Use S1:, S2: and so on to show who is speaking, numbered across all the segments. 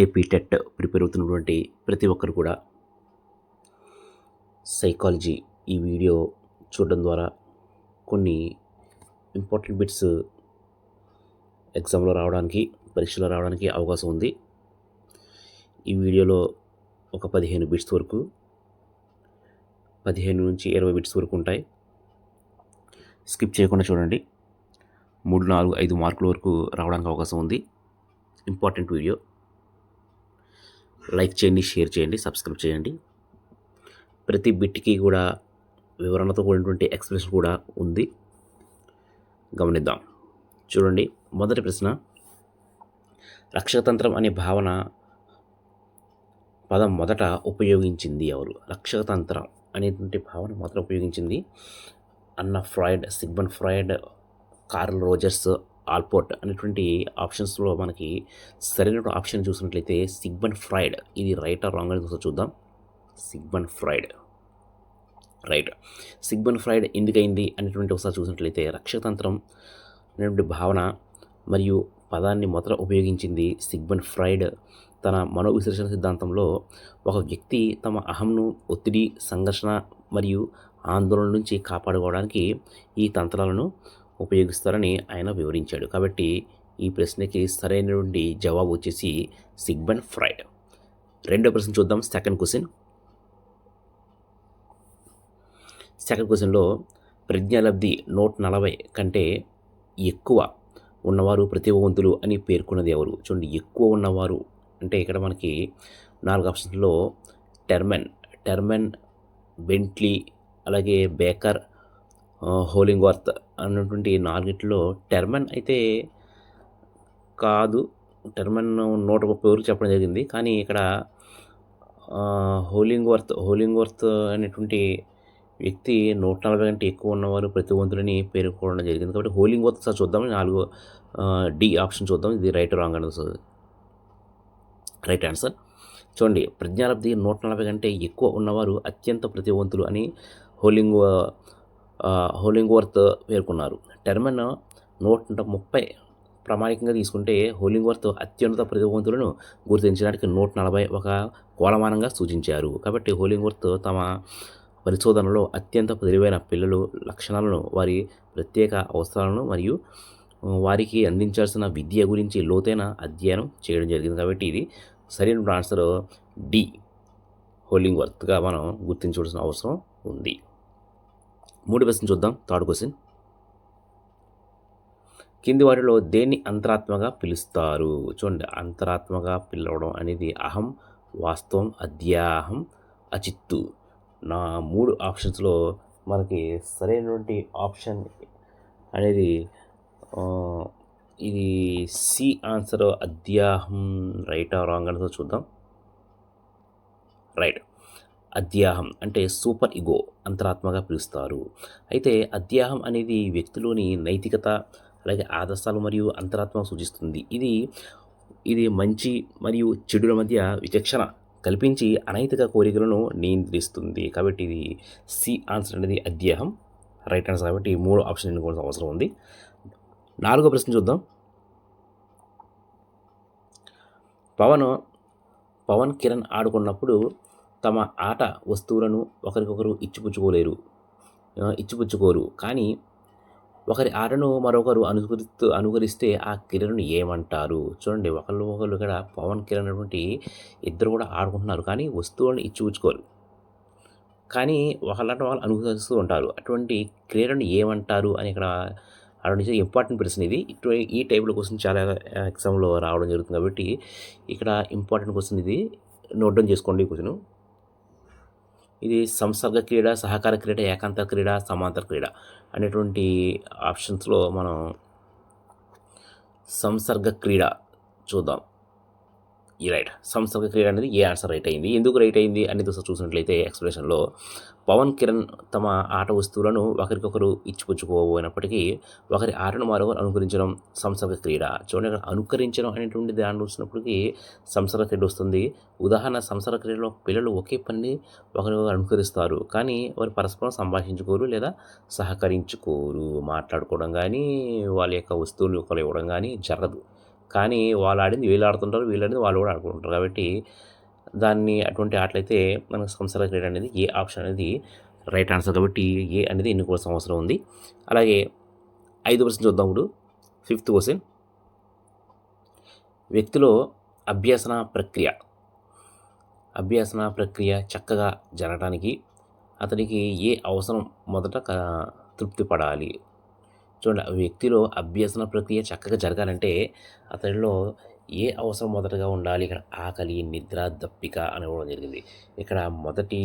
S1: AP TET prepare అవుతున్నటువంటి ప్రతి ఒక్కరు కూడా సైకాలజీ ఈ వీడియో చూడడం ద్వారా కొన్ని ఇంపార్టెంట్ బిట్స్ ఎగ్జామ్లో రావడానికి, పరీక్షలో రావడానికి అవకాశం ఉంది. ఈ వీడియోలో ఒక 15 బిట్స్ వరకు 15 నుంచి 20 బిట్స్ వరకు ఉంటాయి. స్కిప్ చేయకుండా చూడండి. 3, 4, 5 మార్కుల వరకు రావడానికి అవకాశం ఉంది. Important video. లైక్ చేయండి, షేర్ చేయండి, సబ్స్క్రైబ్ చేయండి. ప్రతి బిట్కి కూడా వివరణతో కూడినటువంటి ఎక్స్ప్లెనేషన్ కూడా ఉంది. గమనిద్దాం. చూడండి, మొదటి ప్రశ్న. రక్షకతంత్రం అనే భావన పదం మొదట ఉపయోగించింది ఎవరు? రక్షకతంత్రం అనేటువంటి భావన మొదట ఉపయోగించింది Anna Freud, Sigmund Freud, Carl Rogers, Allport అనేటువంటి ఆప్షన్స్లో మనకి సరైన ఆప్షన్ చూసినట్లయితే సిగ్మండ్ ఫ్రాయిడ్. ఇది రైట్ ఆర్ రాంగ్ అనేది ఒకసారి చూద్దాం. Sigmund Freud right. Sigmund Freud ఎందుకైంది అనేటువంటి ఒకసారి చూసినట్లయితే రక్షకతంత్రం అనేటువంటి భావన మరియు పదాన్ని మొదట ఉపయోగించింది సిగ్మండ్ ఫ్రాయిడ్. తన మనోవిశ్లేషణ సిద్ధాంతంలో ఒక వ్యక్తి తమ అహంను ఒత్తిడి, సంఘర్షణ మరియు ఆందోళన నుంచి కాపాడుకోవడానికి ఈ తంత్రాలను ఉపయోగిస్తారని ఆయన వివరించాడు. కాబట్టి ఈ ప్రశ్నకి సరైనటువంటి జవాబు వచ్చేసి సిగ్మండ్ ఫ్రాయిడ్. రెండో ప్రశ్న చూద్దాం. సెకండ్ క్వశ్చన్లో ప్రజ్ఞాలబ్ధి 140 కంటే ఎక్కువ ఉన్నవారు ప్రతిభావంతులు అని పేర్కొన్నది ఎవరు? చూడండి, ఎక్కువ ఉన్నవారు అంటే ఇక్కడ మనకి 4 ఆప్షన్స్లో టెర్మెన్, బెంట్లీ, అలాగే బేకర్, హోలింగ్వర్త్ అన్నటువంటి 4టిలో టెర్మెన్ అయితే కాదు. టెర్మెన్ 130 వరకు చెప్పడం జరిగింది. కానీ ఇక్కడ హోలింగ్వర్త్ అనేటువంటి వ్యక్తి 140 కంటే ఎక్కువ ఉన్నవారు ప్రతిభావంతులని పేర్కొనడం జరిగింది. కాబట్టి హోలింగ్వర్త్ సార్ చూద్దాం. 4 డి ఆప్షన్ చూద్దాం. ఇది రైట్ రాంగ్ అనేది రైట్ ఆన్సర్. చూడండి, ప్రజ్ఞాలబ్ధి 140 కంటే ఎక్కువ ఉన్నవారు అత్యంత ప్రతిభావంతులు అని హోలింగ్వర్త్ పేర్కొన్నారు. టెర్మెన్ 130 ప్రామాణికంగా తీసుకుంటే హోలింగ్వర్త్ అత్యున్నత ప్రతిభావంతులను గుర్తించడానికి 140 ఒక కొలమానంగా సూచించారు. కాబట్టి హోలింగ్వర్త్ తమ పరిశోధనలో అత్యంత తెలివైన పిల్లలు లక్షణాలను, వారి ప్రత్యేక అవసరాలను మరియు వారికి అందించాల్సిన విద్య గురించి లోతైన అధ్యయనం చేయడం జరిగింది. కాబట్టి ఇది సరైన ఆన్సర్ డి, హోలింగ్వర్త్గా మనం గుర్తించవలసిన అవసరం ఉంది. మూడో ప్రశ్న చూద్దాం. Third question. కింది వాటిలో దేన్ని అంతరాత్మగా పిలుస్తారు? చూడండి, అంతరాత్మగా పిలవడం అనేది అహం, వాస్తవం, అధ్యాహం, అచిత్తు. నా 3 ఆప్షన్స్లో మనకి సరైనటువంటి ఆప్షన్ అనేది ఇది సి ఆన్సర్, అధ్యాహం. రైట్ ఆర్ రాంగ్ అనేది చూద్దాం. రైట్. అధ్యాహం అంటే సూపర్ ఇగో అంతరాత్మగా పిలుస్తారు. అయితే అధ్యాహం అనేది వ్యక్తిలోని నైతికత, అలాగే ఆదర్శాలు మరియు అంతరాత్మ సూచిస్తుంది. ఇది మంచి మరియు చెడుల మధ్య విచక్షణ కల్పించి అనైతిక కోరికలను నియంత్రిస్తుంది. కాబట్టి ఇది సి ఆన్సర్ అనేది అధ్యాహం రైట్ ఆన్సర్. కాబట్టి 3 ఆప్షన్ ఎన్నుకోవాల్సిన అవసరం ఉంది. 4వ ప్రశ్న చూద్దాం. పవన్ కిరణ్ ఆడుకున్నప్పుడు తమ ఆట వస్తువులను ఒకరికొకరు ఇచ్చిపుచ్చుకోరు. కానీ ఒకరి ఆటను మరొకరు అనుకరిస్తే ఆ క్రీడను ఏమంటారు? చూడండి, ఒకళ్ళు ఇక్కడ పవన్ కిరణ్ అటువంటి ఇద్దరు కూడా ఆడుకుంటున్నారు, కానీ వస్తువులను ఇచ్చిపుచ్చుకోరు, కానీ ఒకళ్ళంటే వాళ్ళు అనుకరిస్తూ ఉంటారు. అటువంటి క్రీడను ఏమంటారు అని ఇక్కడ అటువంటి ఇంపార్టెంట్ ప్రశ్న ఇది. ఈ టైప్లో క్వశ్చన్ చాలా ఎగ్జామ్లో రావడం జరుగుతుంది. కాబట్టి ఇక్కడ ఇంపార్టెంట్ క్వశ్చన్ ఇది, నోట్ డౌన్ చేసుకోండి ఈ క్వశ్చన్. ఇది సంసర్గ క్రీడ, సహకార క్రీడ, ఏకాంత క్రీడ, సమాంతర క్రీడ అనేటువంటి ఆప్షన్స్లో మనం సంసర్గ క్రీడ చూద్దాం. ఈ రైట్. సంసర్గ క్రీడ అనేది ఏ ఆన్సర్ రైట్ అయింది. ఎందుకు రైట్ అయింది అనేది చూసినట్లయితే ఎక్స్ప్లెనేషన్లో పవన్ కిరణ్ తమ ఆట వస్తువులను ఒకరికొకరు ఇచ్చిపుచ్చుకోబోయినప్పటికీ ఒకరి ఆటను మరొకరు అనుకరించడం సంసర్గ క్రీడ. చూడండి, అక్కడ అనుకరించడం అనేటువంటి దాన్ని వచ్చినప్పటికీ సంసర్గ క్రీడ వస్తుంది. ఉదాహరణ, సంసర్గ క్రీడలో పిల్లలు ఒకే పనిని ఒకరికొకరు అనుకరిస్తారు, కానీ వారు పరస్పరం సంభాషించుకోరు లేదా సహకరించుకోరు. మాట్లాడుకోవడం కానీ వాళ్ళ యొక్క వస్తువులు ఒకరు ఇవ్వడం కానీ జరగదు. కానీ వాళ్ళు ఆడింది వీళ్ళు ఆడుతుంటారు, వీళ్ళు ఆడింది వాళ్ళు కూడా ఆడుకుంటుంటారు. కాబట్టి దాన్ని అటువంటి ఆటలైతే మనకు సంసార క్రీడ అనేది ఏ ఆప్షన్ అనేది రైట్ ఆన్సర్. కాబట్టి ఏ అనేది ఎన్నుకోవాల్సిన అవసరం ఉంది. అలాగే 5 క్వెషన్ చూద్దాం ఇప్పుడు. 5th question. వ్యక్తిలో అభ్యసన ప్రక్రియ చక్కగా జరగడానికి అతనికి ఏ అవసరం మొదట తృప్తి పడాలి? చూడండి, వ్యక్తిలో అభ్యసన ప్రక్రియ చక్కగా జరగాలంటే అతనిలో ఏ అవసరం మొదటగా ఉండాలి? ఇక్కడ ఆకలి, నిద్ర, దప్పిక అని ఇవ్వడం జరిగింది. ఇక్కడ మొదటి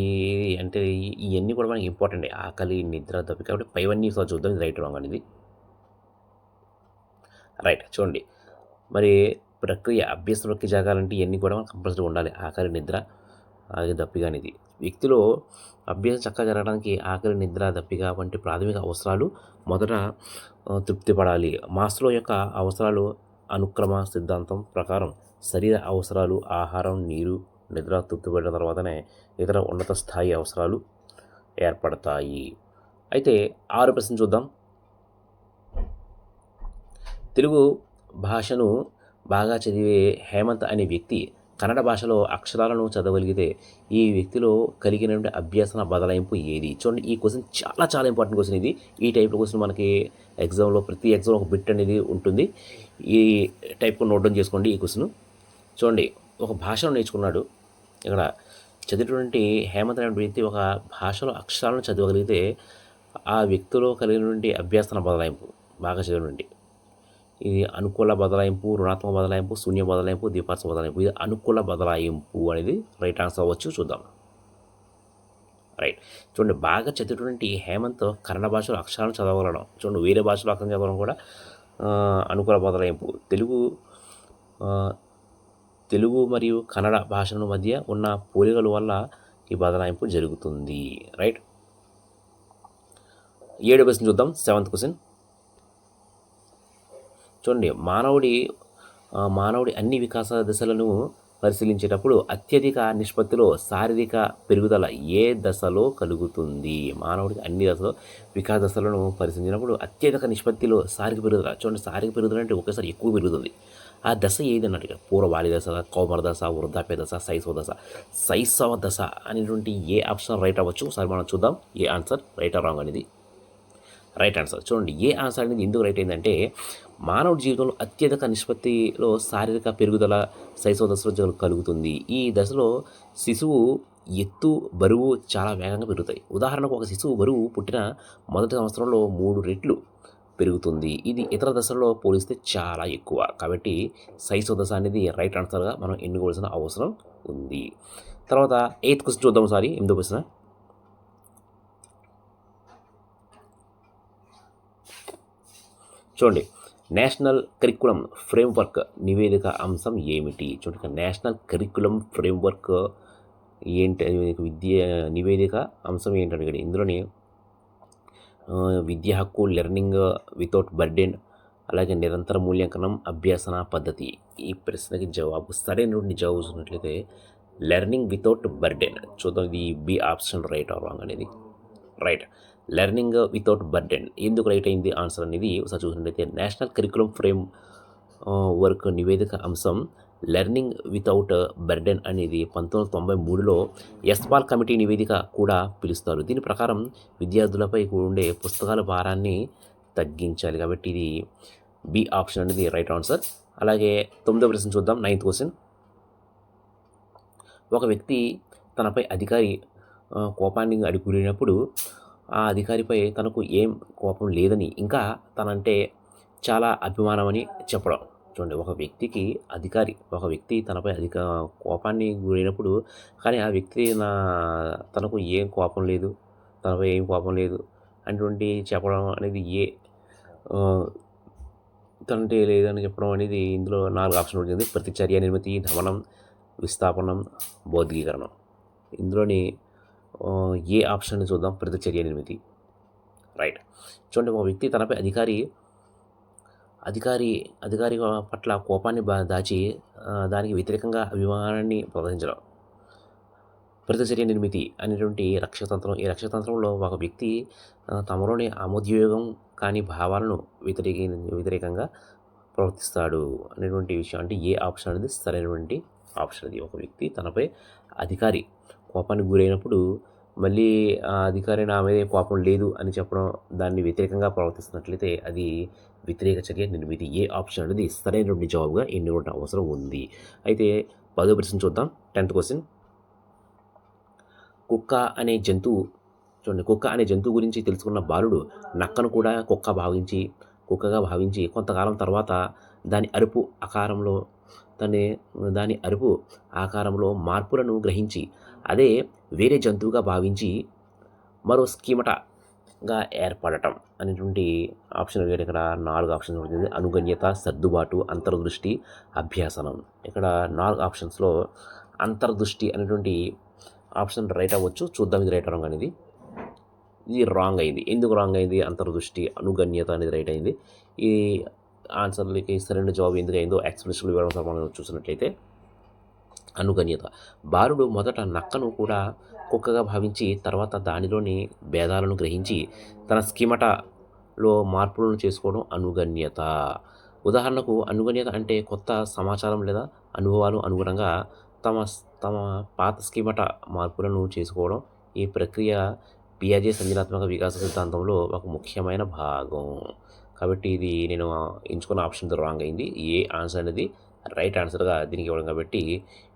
S1: అంటే ఇవన్నీ కూడా మనకి ఇంపార్టెంటే. ఆకలి, నిద్ర, దప్పిక. కాబట్టి పైవన్నీ ఒకసారి చూద్దాం. ఇది రైట్ రాంగ్ అనేది. రైట్. చూడండి, మరి అభ్యసన ప్రక్రియ జరగాలంటే ఇవన్నీ కూడా మనకు కంపల్సరీ ఉండాలి. ఆకలి, నిద్ర, అలాగే దప్పిక అనేది. వ్యక్తిలో అభ్యాసం చక్కగా జరగడానికి ఆకలి, నిద్ర, దప్పిక వంటి ప్రాథమిక అవసరాలు మొదట తృప్తి పడాలి. మాస్లో యొక్క అవసరాలు అనుక్రమ సిద్ధాంతం ప్రకారం శరీర అవసరాలు ఆహారం, నీరు, నిద్ర తృప్తిపడిన తర్వాతనే ఇతర ఉన్నత స్థాయి అవసరాలు ఏర్పడతాయి. అయితే 6 ప్రశ్న చూద్దాం. తెలుగు భాషను బాగా చదివే హేమంత్ అనే వ్యక్తి కన్నడ భాషలో అక్షరాలను చదవగలిగితే ఈ వ్యక్తిలో కలిగినటువంటి అభ్యసన బదలాయింపు ఏది? చూడండి, ఈ క్వశ్చన్ చాలా చాలా ఇంపార్టెంట్ క్వశ్చన్ ఇది. ఈ టైప్ క్వశ్చన్ మనకి ఎగ్జామ్లో ప్రతి ఎగ్జామ్ ఒక బిట్ అనేది ఉంటుంది. ఈ టైప్ నోట్ డౌన్ చేసుకోండి ఈ క్వశ్చన్. చూడండి, ఒక భాషను నేర్చుకున్నాడు. ఇక్కడ చదివినటువంటి హేమంత్ అనే వ్యక్తి ఒక భాషలో అక్షరాలను చదవగలిగితే ఆ వ్యక్తిలో కలిగినటువంటి అభ్యసన బదలాయింపు బాగా చదివినటువంటి ఇది అనుకూల బదలాయింపు, రుణాత్మక బదలాయింపు, శూన్య బదలాయింపు, ద్విపార్శ్వ బదలాయింపు. ఇది అనుకూల బదలాయింపు అనేది రైట్ ఆన్సర్ అవ్వచ్చు. చూద్దాం. రైట్. చూడండి, బాగా చదివినటువంటి హేమంత్ కన్నడ భాషలో అక్షరాలను చదవగలడం. చూడండి, వేరే భాషలో అక్షరం చదవడం కూడా అనుకూల బదలాయింపు. తెలుగు మరియు కన్నడ భాషల మధ్య ఉన్న పోలికల వల్ల ఈ బదలాయింపు జరుగుతుంది. రైట్. 7 క్వశ్చన్ చూద్దాం. 7th question. చూడండి, మానవుడి అన్ని వికాస దశలను పరిశీలించేటప్పుడు అత్యధిక నిష్పత్తిలో శారీరక పెరుగుదల ఏ దశలో కలుగుతుంది? మానవుడికి అన్ని వికాస దశలను పరిశీలించినప్పుడు అత్యధిక నిష్పత్తిలో శారీరక పెరుగుదల. చూడండి, శారీరక పెరుగుదల అంటే ఒకేసారి ఎక్కువ పెరుగుతుంది. ఆ దశ ఏది అన్నట్టుగా పూర్వ బాల్య దశ, కౌమార దశ, వృద్ధాప్య దశ, శైశవ దశ అనేటువంటి ఏ ఆప్షన్ రైట్ అవ్వచ్చు? ఒకసారి మనం చూద్దాం ఏ ఆన్సర్ రైట్ ఆ రాంగ్ అనేది. Right answer. చూడండి, ఏ ఆన్సర్ అనేది ఎందుకు రైట్ అయిందంటే మానవుడి జీవితంలో అత్యధిక నిష్పత్తిలో శారీరక పెరుగుదల శైశవ దశలో కలుగుతుంది. ఈ దశలో శిశువు ఎత్తు, బరువు చాలా వేగంగా పెరుగుతాయి. ఉదాహరణకు ఒక శిశువు బరువు పుట్టిన మొదటి సంవత్సరంలో 3 రెట్లు పెరుగుతుంది. ఇది ఇతర దశల్లో పోలిస్తే చాలా ఎక్కువ. కాబట్టి శైశవ దశ అనేది రైట్ ఆన్సర్గా మనం ఎన్నుకోవాల్సిన అవసరం ఉంది. తర్వాత 8th క్వశ్చన్ చూద్దాం. 8వ క్వశ్చన్. చూడండి, నేషనల్ కరికులం ఫ్రేమ్వర్క్ నివేదిక అంశం ఏమిటి? చూడండి, నేషనల్ కరికులం ఫ్రేమ్వర్క్ ఏంటి? నివేదిక అంశం ఏంటంటే ఇక్కడ ఇందులోని విద్యా హక్కు, లెర్నింగ్ వితౌట్ బర్డెన్, అలాగే నిరంతర మూల్యాంకనం, అభ్యసన పద్ధతి. ఈ ప్రశ్నకి సరైనటువంటి జవాబు చూసినట్లయితే లెర్నింగ్ వితౌట్ బర్డెన్. చూద్దాం, ఇది B option right or wrong అనేది. రైట్. లెర్నింగ్ వితౌట్ బర్డెన్ ఎందుకు రైట్ అయింది ఆన్సర్ అనేది ఒకసారి చూసినట్లయితే నేషనల్ కరికులం ఫ్రేమ్ వర్క్ నివేదిక అంశం లెర్నింగ్ వితౌట్ బర్డెన్ అనేది 1993లో ఎస్పాల్ కమిటీ నివేదిక కూడా పిలుస్తారు. దీని ప్రకారం విద్యార్థులపై ఉండే పుస్తకాల భారాన్ని తగ్గించాలి. కాబట్టి ఇది బి ఆప్షన్ అనేది రైట్ ఆన్సర్. అలాగే 9వ ప్రశ్న చూద్దాం. 9th question. ఒక వ్యక్తి తనపై అధికారి కోపాన్ని గురైనప్పుడు ఆ అధికారిపై తనకు ఏం కోపం లేదని, ఇంకా తనంటే చాలా అభిమానమని చెప్పడం. చూడండి, ఒక వ్యక్తి తనపై కోపాన్ని గురైనప్పుడు కానీ ఆ వ్యక్తి తనకు ఏం కోపం లేదు, తనపై ఏం కోపం లేదు అటువంటి చెప్పడం అనేది తనంటే లేదని చెప్పడం అనేది ఇందులో 4 ఆప్షన్ ఉంటుంది. ప్రతిచర్య నిర్మితి, దమనం, విస్థాపనం, బౌద్ధికీకరణం. ఇందులోని ఏ ఆప్షన్ చూద్దాం. ప్రతిచర్య నిర్మితి. రైట్. చూడండి, ఒక వ్యక్తి తనపై అధికారి పట్ల కోపాన్ని దాచి దానికి వ్యతిరేకంగా అభిమానాన్ని ప్రదర్శించడం ప్రతిచర్య నిర్మితి అనేటువంటి రక్షతంత్రం. ఈ రక్షతంత్రంలో ఒక వ్యక్తి తమలోని ఆమోదయోగం కాని భావాలను వ్యతిరేకంగా ప్రవర్తిస్తాడు అనేటువంటి విషయం. అంటే ఏ ఆప్షన్ అనేది సరైనటువంటి ఆప్షన్ అది. ఒక వ్యక్తి తనపై అధికారి కోపానికి గురైనప్పుడు మళ్ళీ ఆ అధికారి నా మీద కోపం లేదు అని చెప్పడం, దాన్ని వ్యతిరేకంగా ప్రవర్తిస్తున్నట్లయితే అది వ్యతిరేక చర్య నిర్మితి. ఏ ఆప్షన్ అనేది సరైనటువంటి జవాబుగా ఎన్నుకోవడం అవసరం ఉంది. అయితే 10వ ప్రశ్న చూద్దాం. 10th question. కుక్క అనే జంతువు చూడండి, కుక్క అనే జంతువు గురించి తెలుసుకున్న బాలుడు నక్కను కూడా కుక్కగా భావించి కొంతకాలం తర్వాత దాని అరుపు ఆకారంలో మార్పులను గ్రహించి అదే వేరే జంతువుగా భావించి మరో స్కీమటగా ఏర్పడటం అనేటువంటి ఆప్షన్ అడిగాడు. ఇక్కడ 4 ఆప్షన్స్ ఉంటుంది. అనుగణ్యత, సర్దుబాటు, అంతర్దృష్టి, అభ్యాసనం. ఇక్కడ 4 ఆప్షన్స్లో అంతర్దృష్టి అనేటువంటి ఆప్షన్ రైట్ అవ్వచ్చు. చూద్దాం ఇది రైట్ రాంగ్ అనేది. ఇది రాంగ్ అయింది. ఎందుకు రాంగ్ అయింది? అంతర్దృష్టి, అనుగణ్యత అనేది రైట్ అయింది. ఈ ఆన్సర్లకి సరైన జవాబు ఎందుకు అయిందో ఎక్స్ప్లెనేషన్ ఇవ్వడం సార్ మనం చూసినట్లయితే అనుగణ్యత. బాలుడు మొదట నక్కను కూడా కుక్కగా భావించి తర్వాత దానిలోని భేదాలను గ్రహించి తన స్కీమటలో మార్పులను చేసుకోవడం అనుగణ్యత. ఉదాహరణకు అనుగణ్యత అంటే కొత్త సమాచారం లేదా అనుభవాలు అనుగుణంగా తమ పాత స్కీమట మార్పులను చేసుకోవడం. ఈ ప్రక్రియ పియాజే సంజ్ఞానాత్మక వికాస సిద్ధాంతంలో ఒక ముఖ్యమైన భాగం. కాబట్టి ఇది నేను ఎంచుకున్న ఆప్షన్ రాంగ్ అయింది. ఏ ఆన్సర్ అనేది రైట్ ఆన్సర్గా దీనికి ఇవ్వడం కాబట్టి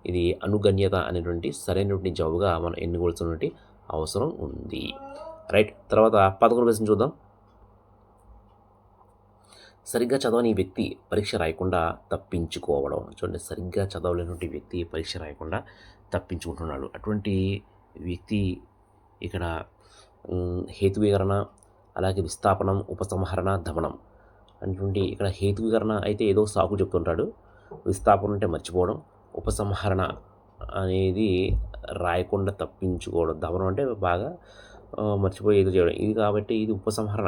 S1: ఇది అనుగణ్యత అనేటువంటి సరైనటువంటి జవాబుగా మనం ఎన్నుకోవాల్సినటువంటి అవసరం ఉంది. రైట్. తర్వాత 11వ ప్రశ్న చూద్దాం. సరిగ్గా చదవని వ్యక్తి పరీక్ష రాయకుండా తప్పించుకోవడం. చూడండి, సరిగ్గా చదవలేనటువంటి వ్యక్తి పరీక్ష రాయకుండా తప్పించుకుంటున్నాడు. అటువంటి వ్యక్తి ఇక్కడ హేతువీకరణ, అలాగే విస్థాపనం, ఉపసంహరణ, దమనం అనేటువంటి ఇక్కడ హేతువీకరణ అయితే ఏదో సాకు చెప్తుంటాడు. విస్థాపనం అంటే మర్చిపోవడం, ఉపసంహరణ అనేది రాయకుండా తప్పించుకోవడం, దమనం అంటే బాగా మర్చిపోయి ఏదో చేయడం. ఇది కాబట్టి ఇది ఉపసంహరణ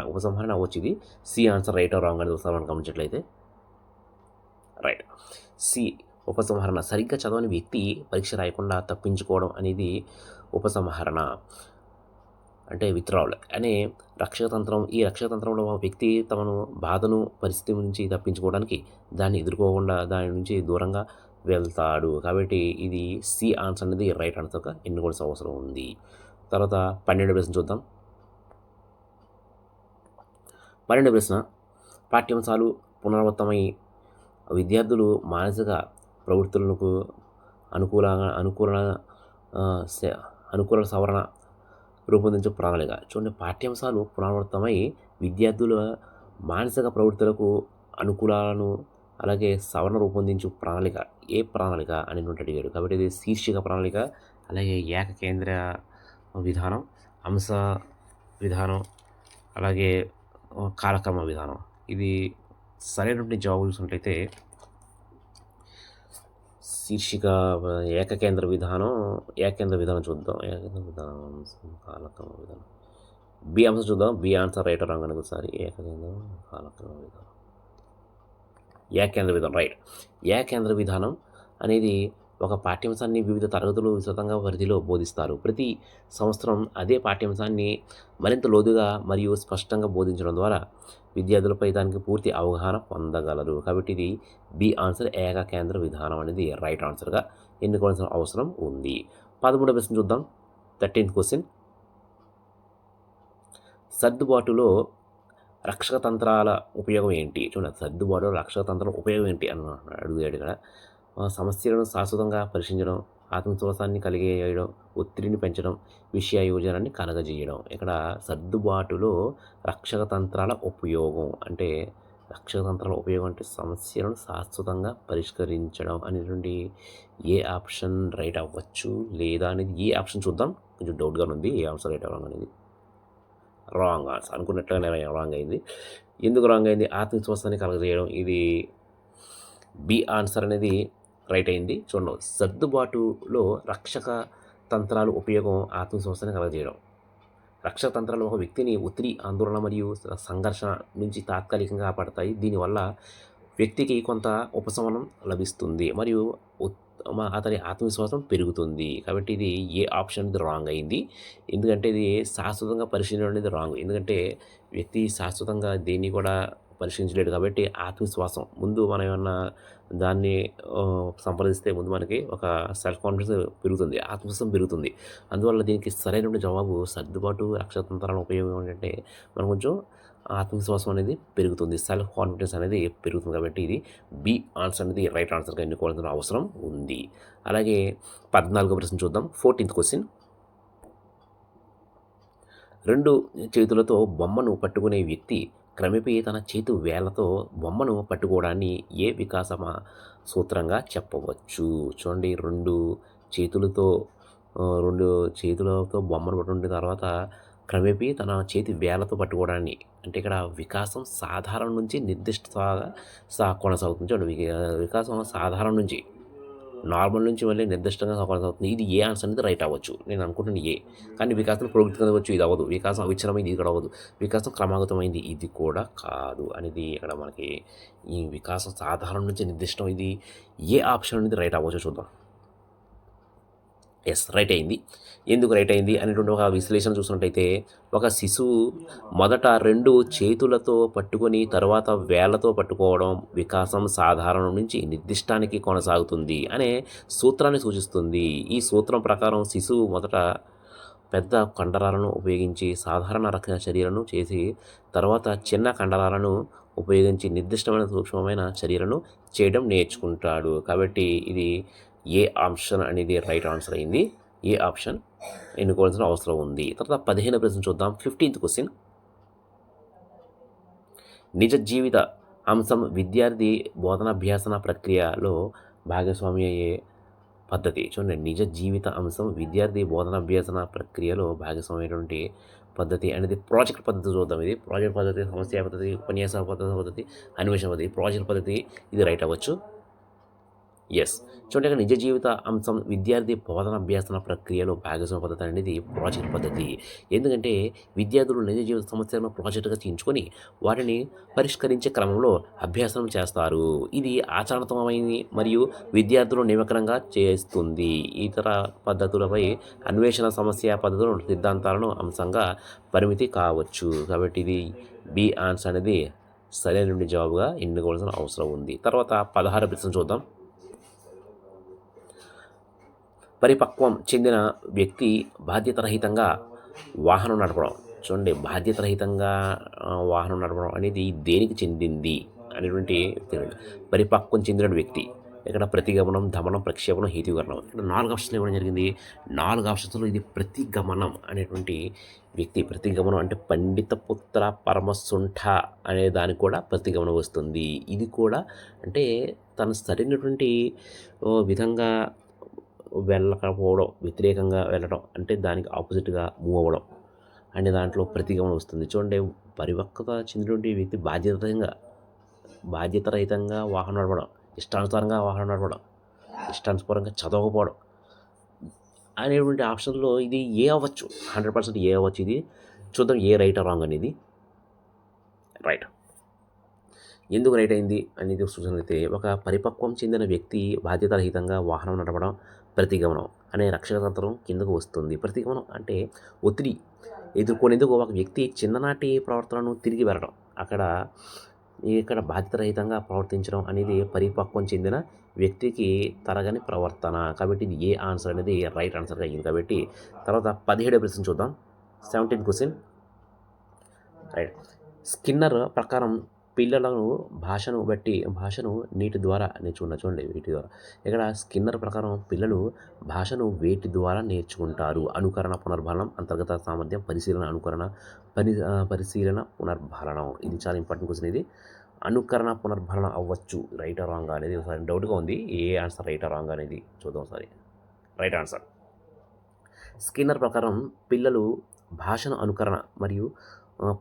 S1: అవ్వచ్చు. ఇది సి ఆన్సర్ రైట్ రాంగ్ అనేది ఒకసారి మనం గమనించినట్లయితే రైట్. సి ఉపసంహరణ. సరిగ్గా చదవని వ్యక్తి పరీక్ష రాయకుండా తప్పించుకోవడం అనేది ఉపసంహరణ అంటే విత్డ్రావల్ అనే రక్షకతంత్రం. ఈ రక్షకతంత్రంలో ఒక వ్యక్తి తమను బాధను పరిస్థితి నుంచి తప్పించుకోవడానికి దాన్ని ఎదుర్కోకుండా దాని నుంచి దూరంగా వెళ్తాడు. కాబట్టి ఇది సి ఆన్సర్ అనేది రైట్ ఆన్సర్గా ఎన్నుకోవాల్సిన అవసరం ఉంది. తర్వాత 12వ ప్రశ్న చూద్దాం. 12వ ప్రశ్న. పాఠ్యాంశాలు పునరావృతమై విద్యార్థులు మానసిక ప్రవృత్తులకు అనుకూల సవరణ రూపొందించే ప్రణాళిక. చూడండి, పాఠ్యాంశాలు పునరావృతమై విద్యార్థుల మానసిక ప్రవృత్తులకు అనుకూలాలను అలాగే సవరణ రూపొందించు ప్రణాళిక. ఏ ప్రణాళిక అనేటువంటి అడిగాడు. కాబట్టి ఇది శీర్షిక ప్రణాళిక, అలాగే ఏకకేంద్ర విధానం, అంశ విధానం, అలాగే కాలక్రమ విధానం. ఇది సరైనటువంటి జవాబు చూసినట్లయితే శీర్షిక ఏకకేంద్ర విధానం చూద్దాం. ఏకకేంద్ర విధానం, కాలక్రమ విధానం. బి ఆన్సర్ చూద్దాం. బి ఆన్సర్ రైట్ రాంగ్ అనేది ఒకసారి. ఏకకేంద్ర కాలక్రమ విధానం, ఏకకేంద్ర విధానం రైట్. ఏకకేంద్ర విధానం అనేది ఒక పాఠ్యాంశాన్ని వివిధ తరగతులు విస్తృతంగా పరిధిలో బోధిస్తారు. ప్రతి సంవత్సరం అదే పాఠ్యాంశాన్ని మరింత లోతుగా మరియు స్పష్టంగా బోధించడం ద్వారా విద్యార్థులపై దానికి పూర్తి అవగాహన పొందగలరు. కాబట్టి ఇది బి ఆన్సర్ ఏకకేంద్ర విధానం అనేది రైట్ ఆన్సర్గా ఎన్నుకోవాల్సిన అవసరం ఉంది. 13వ ప్రశ్న చూద్దాం. 13th question. సర్దుబాటులో రక్షక తంత్రాల ఉపయోగం ఏంటి? చూడండి, సర్దుబాటులో రక్షక తంత్రాల ఉపయోగం ఏంటి అని అడిగాడు. ఇక్కడ సమస్యలను శాశ్వతంగా పరిశీలించడం, ఆత్మవిశ్వాసాన్ని కలిగేయడం, ఒత్తిడిని పెంచడం, విషయ యోజనాన్ని కలగజేయడం. ఇక్కడ సర్దుబాటులో రక్షక తంత్రాల ఉపయోగం అంటే సమస్యలను శాశ్వతంగా పరిష్కరించడం అనేటువంటి ఏ ఆప్షన్ రైట్ అవ్వచ్చు లేదా అనేది ఏ ఆప్షన్ చూద్దాం. కొంచెం డౌట్గా ఉంది ఏ ఆప్షన్ రైట్ అవ్వడం అనేది. రాంగ్ ఆన్సర్ అనుకున్నట్లుగానే రాంగ్ అయింది. ఎందుకు రాంగ్ అయింది? ఆత్మవిశ్వాసాన్ని కలగజేయడం. ఇది బి ఆన్సర్ అనేది రైట్ అయింది. చూడండి, సర్దుబాటులో రక్షక తంత్రాలు ఉపయోగం ఆత్మవిశ్వాసాన్ని కలగజేయడం. రక్షక తంత్రాలు ఒక వ్యక్తిని ఒత్తిడి, ఆందోళన మరియు సంఘర్షణ నుంచి తాత్కాలికంగా కాపాడతాయి. దీనివల్ల వ్యక్తికి కొంత ఉపశమనం లభిస్తుంది మరియు అతని ఆత్మవిశ్వాసం పెరుగుతుంది. కాబట్టి ఇది ఏ ఆప్షన్ అనేది రాంగ్ అయింది. ఎందుకంటే ఇది శాశ్వతంగా పరిశీలన అనేది రాంగ్. ఎందుకంటే వ్యక్తి శాశ్వతంగా దేన్ని కూడా పరిశీలించలేడు. కాబట్టి ఆత్మవిశ్వాసం ముందు మనం ఏమన్నా దాన్ని సంప్రదిస్తే ముందు మనకి ఒక సెల్ఫ్ కాన్ఫిడెన్స్ పెరుగుతుంది. ఆత్మవిశ్వాసం పెరుగుతుంది. అందువల్ల దీనికి సరైనటువంటి జవాబు సర్దుబాటు, రక్షతంత్రాల ఉపయోగం ఏంటంటే మనం కొంచెం ఆత్మవిశ్వాసం అనేది పెరుగుతుంది. సెల్ఫ్ కాన్ఫిడెన్స్ అనేది పెరుగుతుంది. కాబట్టి ఇది బి ఆన్సర్ అనేది రైట్ ఆన్సర్‌గా ఎన్నుకోవాల్సిన అవసరం ఉంది. అలాగే 14వ ప్రశ్న చూద్దాం. 14థ్ క్వెషన్. 2 చేతులతో బొమ్మను పట్టుకునే వ్యక్తి క్రమేపీ తన చేతి వేళ్ళతో బొమ్మను పట్టుకోవడాన్ని ఏ వికాసమ సూత్రంగా చెప్పవచ్చు? చూడండి 2 చేతులతో 2 చేతులతో బొమ్మను పట్టుకున్న తర్వాత క్రమేపీ తన చేతి వేళ్ళతో పట్టుకోవడాన్ని అంటే ఇక్కడ వికాసం సాధారణం నుంచి నిర్దిష్టంగా కొనసాగుతుంది. చూడండి వికాసం సాధారణం నుంచి నార్మల్ నుంచి మళ్ళీ నిర్దిష్టంగా కొనసాగుతుంది. ఇది ఏ ఆన్సర్ అనేది రైట్ అవ్వచ్చు. నేను అనుకుంటున్నాను ఏ. కానీ వికాసం పురోగతి కదవచ్చు, ఇది అవ్వదు. వికాసం అవిచ్ఛిన్నమైంది, ఇది కూడా అవ్వదు. వికాసం క్రమాగతమైంది, ఇది కూడా కాదు అనేది ఇక్కడ మనకి ఈ వికాసం సాధారణం నుంచి నిర్దిష్టం, ఇది ఏ ఆప్షన్ అనేది రైట్ అవ్వచ్చో చూద్దాం. ఎస్, రైట్ అయింది. ఎందుకు రైట్ అయింది అనేటువంటి ఒక విశ్లేషణ చూసినట్టయితే ఒక శిశువు మొదట 2 చేతులతో పట్టుకొని తర్వాత వేళ్ళతో పట్టుకోవడం వికాసం సాధారణం నుంచి నిర్దిష్టానికి కొనసాగుతుంది అనే సూత్రాన్ని సూచిస్తుంది. ఈ సూత్రం ప్రకారం శిశువు మొదట పెద్ద కండరాలను ఉపయోగించి సాధారణ రక్షణ చర్యలను చేసి తర్వాత చిన్న కండరాలను ఉపయోగించి నిర్దిష్టమైన సూక్ష్మమైన చర్యలను చేయడం నేర్చుకుంటాడు. కాబట్టి ఇది ఏ ఆప్షన్ అనేది రైట్ ఆన్సర్ అయింది. ఏ ఆప్షన్ ఎన్నుకోవాల్సిన అవసరం ఉంది. తర్వాత 15వ ప్రశ్న చూద్దాం. 15th question. నిజ జీవిత అంశం విద్యార్థి బోధనాభ్యాసన ప్రక్రియలో భాగస్వామి అయ్యే పద్ధతి. చూడండి, నిజ జీవిత అంశం విద్యార్థి బోధనాభ్యాసన ప్రక్రియలో భాగస్వామ్యటువంటి పద్ధతి అనేది ప్రాజెక్ట్ పద్ధతి చూద్దాం. ఇది ప్రాజెక్ట్ పద్ధతి, సమస్య పద్ధతి, ఉపన్యాస పద్ధతి, అన్వేషణ పద్ధతి. ప్రాజెక్ట్ పద్ధతి ఇది రైట్ అవ్వచ్చు. ఎస్, చూడండి ఇక్కడ నిజ జీవిత అంశం విద్యార్థి బోధనాభ్యాసన ప్రక్రియలో భాగస్వామ్య పద్ధతి అనేది ప్రాజెక్ట్ పద్ధతి. ఎందుకంటే విద్యార్థులు నిజ జీవిత సమస్యలను ప్రాజెక్టుగా తీయించుకొని వాటిని పరిష్కరించే క్రమంలో అభ్యాసం చేస్తారు. ఇది ఆచరణాత్మకమైనది మరియు విద్యార్థులు నిమగ్నంగా చేస్తుంది. ఇతర పద్ధతులపై అన్వేషణ సమస్య పద్ధతులు సిద్ధాంతాలను అంశంగా పరిమితి కావచ్చు. కాబట్టి ఇది బి ఆన్సర్ అనేది సరైన జవాబుగా ఎన్నుకోవాల్సిన అవసరం ఉంది. తర్వాత 16వ ప్రశ్న చూద్దాం. పరిపక్వం చెందిన వ్యక్తి బాధ్యతారహితంగా వాహనం నడపడం. చూడండి, బాధ్యతారహితంగా వాహనం నడపడం అనేది దేనికి చెందింది అనేటువంటి పరిపక్వం చెందిన వ్యక్తి. ఇక్కడ ప్రతిగమనం, దమనం, ప్రక్షేపణం, హేతుకరణం. ఇక్కడ 4 ఆప్షన్లు ఇవ్వడం జరిగింది. 4 ఆప్షన్స్లో ఇది ప్రతిగమనం అనేటువంటి వ్యక్తి. ప్రతిగమనం అంటే పండిత పుత్ర పరమశుంఠ అనే దానికి కూడా ప్రతిగమనం వస్తుంది. ఇది కూడా అంటే తను సరైనటువంటి విధంగా వెళ్ళకపోవడం, వ్యతిరేకంగా వెళ్ళడం అంటే దానికి ఆపోజిట్గా మూవ్ అవ్వడం అనే దాంట్లో ప్రతిగమనం వస్తుంది. చూడండి, పరిపక్వత చెందినటువంటి వ్యక్తి బాధ్యతారహితంగా వాహనం నడపడం, ఇష్టానుసారంగా వాహనం నడపడం, ఇష్టానుసారంగా చదవకపోవడం అనేటువంటి ఆప్షన్లో ఇది ఏ అవ్వచ్చు. 100% ఏ అవ్వచ్చు. ఇది చూద్దాం ఏ రైట్ రాంగ్ అనేది. రైట్. ఎందుకు రైట్ అయింది అనేది చూసినట్లయితే ఒక పరిపక్వం చెందిన వ్యక్తి బాధ్యతారహితంగా వాహనం నడపడం ప్రతిగమనం అనే రక్షక తంత్రం కిందకు వస్తుంది. ప్రతిగమనం అంటే ఒత్తిడి ఎదుర్కొనేందుకు ఒక వ్యక్తి చిన్ననాటి ప్రవర్తనను తిరిగి వెళ్ళడం. ఇక్కడ బాధ్యతారహితంగా ప్రవర్తించడం అనేది పరిపక్వం చెందిన వ్యక్తికి తరగని ప్రవర్తన. కాబట్టి ఇది ఏ ఆన్సర్ అనేది రైట్ ఆన్సర్గా అయ్యింది. కాబట్టి తర్వాత 17వ ప్రశ్న చూద్దాం. 17th question. రైట్. స్కిన్నర్ ప్రకారం పిల్లలను భాషను నీటి ద్వారా నేర్చుకుంటారు. చూడండి, వీటి ద్వారా. ఇక్కడ స్కిన్నర్ ప్రకారం పిల్లలు భాషను వేటి ద్వారా నేర్చుకుంటారు? అనుకరణ, పునర్భరణం, అంతర్గత సామర్థ్యం, పరిశీలన, పునర్భరణం. ఇది చాలా ఇంపార్టెంట్ క్వశ్చన్. ఇది అనుకరణ, పునర్భరణ అవ్వచ్చు. రైట్ ఆ రాంగ్ అనేది ఒకసారి డౌట్గా ఉంది. ఏ ఆన్సర్ రైట్ ఆ రాంగ్ అనేది చూద్దాం ఒకసారి. Right answer. స్కిన్నర్ ప్రకారం పిల్లలు భాషను అనుకరణ మరియు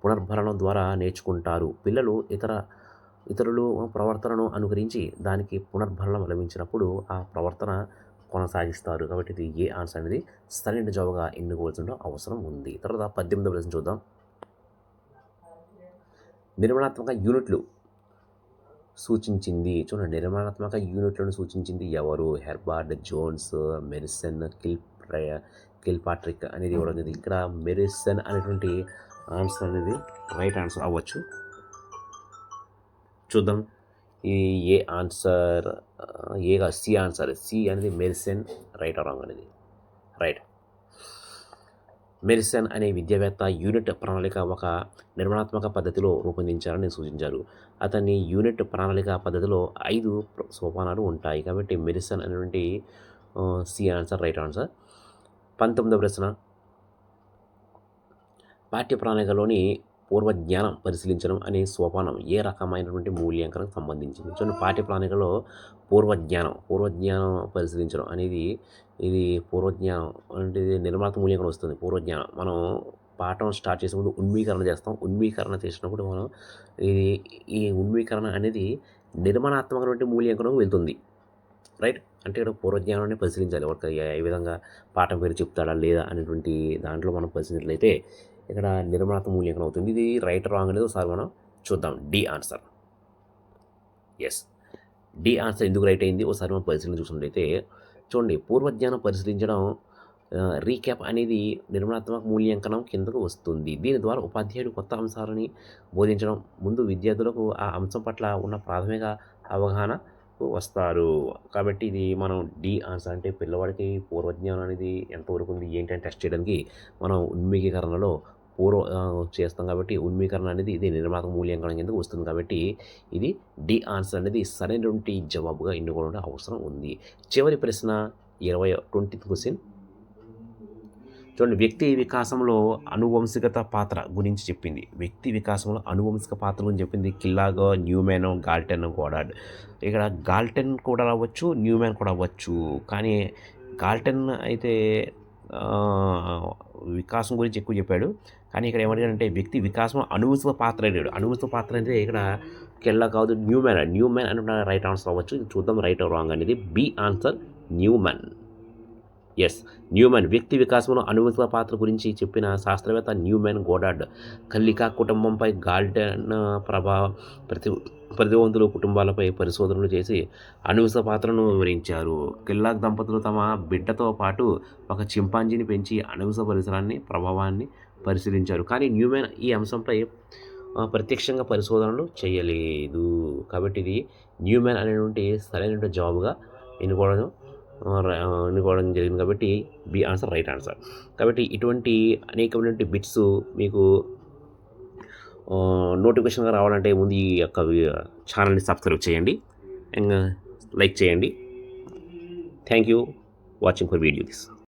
S1: పునర్భరణం ద్వారా నేర్చుకుంటారు. పిల్లలు ఇతరులు ప్రవర్తనను అనుకరించి దానికి పునర్భరణం లభించినప్పుడు ఆ ప్రవర్తన కొనసాగిస్తారు. కాబట్టి ఇది ఏ ఆన్సర్ అనేది సరైన జవాబుగా ఎన్నుకోవాల్సిన అవసరం ఉంది. తర్వాత 18వ ప్రశ్న చూద్దాం. నిర్మాణాత్మక యూనిట్లు సూచించింది. చూడండి, నిర్మాణాత్మక యూనిట్లను సూచించింది ఎవరు? హెర్బర్ట్, జోన్స్, మెరిసన్, కిల్పాట్రిక్ అనేది ఇవ్వడం జరిగింది. ఇక్కడ మెరిసన్ అనేటువంటి ఆన్సర్ అనేది రైట్ ఆన్సర్ అవ్వచ్చు. చూద్దాం. ఈ ఏ ఆన్సర్ ఏ కాదు, సి ఆన్సర్. సి అనేది మెరిసన్. రైట్ ఆర్ రాంగ్ అనేది? రైట్. మెరిసన్ అనే విద్యావేత్త యూనిట్ ప్రణాళిక ఒక నిర్మాణాత్మక పద్ధతిలో రూపొందించారని సూచించారు. అతని యూనిట్ ప్రణాళిక పద్ధతిలో 5 సోపానాలు ఉంటాయి. కాబట్టి మెరిసన్ అనేటువంటి సి ఆన్సర్ రైట్ ఆన్సర్. 19వ ప్రశ్న. పాఠ్య ప్రణాళికలోని పూర్వజ్ఞానం పరిశీలించడం అనే సోపానం ఏ రకమైనటువంటి మూల్యాంకనం సంబంధించింది? చూడండి, పాఠ్య ప్రణాళికలో పూర్వజ్ఞానం పరిశీలించడం అనేది, ఇది పూర్వజ్ఞానం అంటే ఇది నిర్మాత మూల్యాంకనం వస్తుంది. పూర్వజ్ఞానం మనం పాఠం స్టార్ట్ చేసే ముందు ఉన్మీకరణ చేస్తాం. ఉన్మీకరణ చేసినప్పుడు మనం ఈ ఉన్మీకరణ అనేది నిర్మాణాత్మకమైన మూల్యాంకనం వెళ్తుంది. రైట్. అంటే ఇక్కడ పూర్వజ్ఞానాన్ని పరిశీలించాలి. ఒక ఏ విధంగా పాఠం పేరు చెప్తాడా లేదా అనేటువంటి దాంట్లో మనం పరిశీలించినట్లయితే ఇక్కడ నిర్మాణాత్మక మూల్యాంకనం అవుతుంది. ఇది రైట్ రాంగ్ అనేది ఒకసారి మనం చూద్దాం. D answer. Yes, D answer ఎందుకు రైట్ అయింది ఒకసారి మనం పరిశీలన చూసినట్లయితే చూడండి, పూర్వజ్ఞానం పరిశీలించడం రీక్యాప్ అనేది నిర్మాణాత్మక మూల్యాంకనం కిందకు వస్తుంది. దీని ద్వారా ఉపాధ్యాయుడు కొత్త అంశాలని బోధించడం ముందు విద్యార్థులకు ఆ అంశం పట్ల ఉన్న ప్రాథమిక అవగాహన వస్తారు. కాబట్టి ఇది మనం డి ఆన్సర్. అంటే పిల్లవాడికి పూర్వజ్ఞానం అనేది ఎంతవరకు ఉంది ఏంటి అని టెస్ట్ చేయడానికి మనం ఉన్మీకరణలో చేస్తాం. కాబట్టి ఉన్మీకరణ అనేది ఇది నిర్మాణాత్మక మూల్యాంకనం కిందకు వస్తుంది. కాబట్టి ఇది డి ఆన్సర్ అనేది సరైనటువంటి జవాబుగా ఎన్నుకోవడం అవసరం ఉంది. చివరి ప్రశ్న 20th క్వశ్చన్. చూడండి, వ్యక్తి వికాసంలో అనువంశికత పాత్ర గురించి చెప్పింది. వ్యక్తి వికాసంలో అనువంశిక పాత్ర గురించి చెప్పింది కిల్లాగో, న్యూమాన్, గాల్టన్, గోడార్డ్. ఇక్కడ గాల్టన్ కూడా అవ్వచ్చు, న్యూమాన్ కూడా అవ్వచ్చు. కానీ గాల్టన్ అయితే వికాసం గురించి ఎక్కువ చెప్పాడు. కానీ ఇక్కడ ఏమంటాడంటే వ్యక్తి వికాసంలో అనువంశిక పాత్ర అయ్యాడు. అనువంశిక పాత్ర అంటే ఇక్కడ కిల్లా కాదు, న్యూమాన్ అని రైట్ ఆన్సర్ అవ్వచ్చు. చూద్దాం రైట్ ఆర్ రాంగ్ అనేది. B answer Newman. Yes, Newman వ్యక్తి వికాసంలో అనువంశిక పాత్ర గురించి చెప్పిన శాస్త్రవేత్త న్యూమాన్. గోడార్డ్ కల్లికా కుటుంబంపై గాల్టన్ ప్రతిభావంతుల కుటుంబాలపై పరిశోధనలు చేసి అనువంశిక పాత్రను వివరించారు. కిల్లాగ్ దంపతులు తమ బిడ్డతో పాటు ఒక చింపాంజీని పెంచి అనువంశిక ప్రభావాన్ని పరిశీలించారు. కానీ న్యూమాన్ ఈ అంశంపై ప్రత్యక్షంగా పరిశోధనలు చేయలేదు. కాబట్టి ఇది న్యూమాన్ అనేటువంటి సరైన జవాబుగా ఎన్నుకోవడం జరిగింది. కాబట్టి బి ఆన్సర్ రైట్ ఆన్సర్. కాబట్టి ఇటువంటి అనేకమైనటువంటి బిట్స్ మీకు నోటిఫికేషన్గా రావాలంటే ముందు ఈ యొక్క ఛానల్ని సబ్స్క్రైబ్ చేయండి, లైక్ చేయండి. Thank you watching for video this.